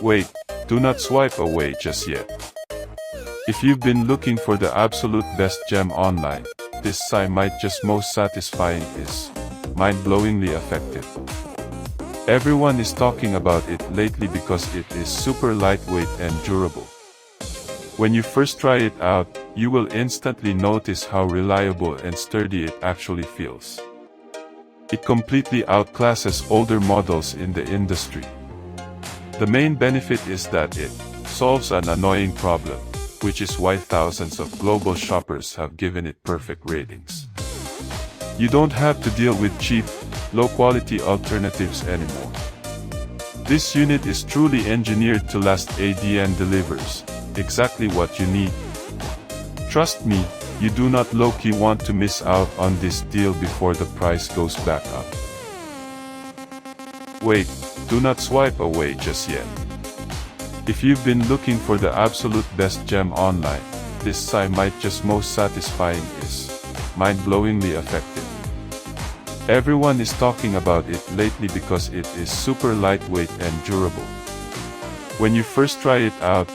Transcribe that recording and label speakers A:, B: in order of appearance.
A: Wait, do not swipe away just yet. If you've been looking for the absolute best gem online, this SI might just most satisfying is mind-blowingly effective. Everyone is talking about it lately because it is super lightweight and durable. When you first try it out, you will instantly notice how reliable and sturdy it actually feels. It completely outclasses older models in the industry. The main benefit is that it solves an annoying problem, which is why thousands of global shoppers have given it perfect ratings. You don't have to deal with cheap, low-quality alternatives anymore. This unit is truly engineered to last and delivers exactly what you need. Trust me, you do not low-key want to miss out on this deal before the price goes back up. Wait, do not swipe away just yet. If you've been looking for the absolute best gem online, this SI might just most satisfying is mind-blowingly effective. Everyone is talking about it lately because it is super lightweight and durable. When you first try it out,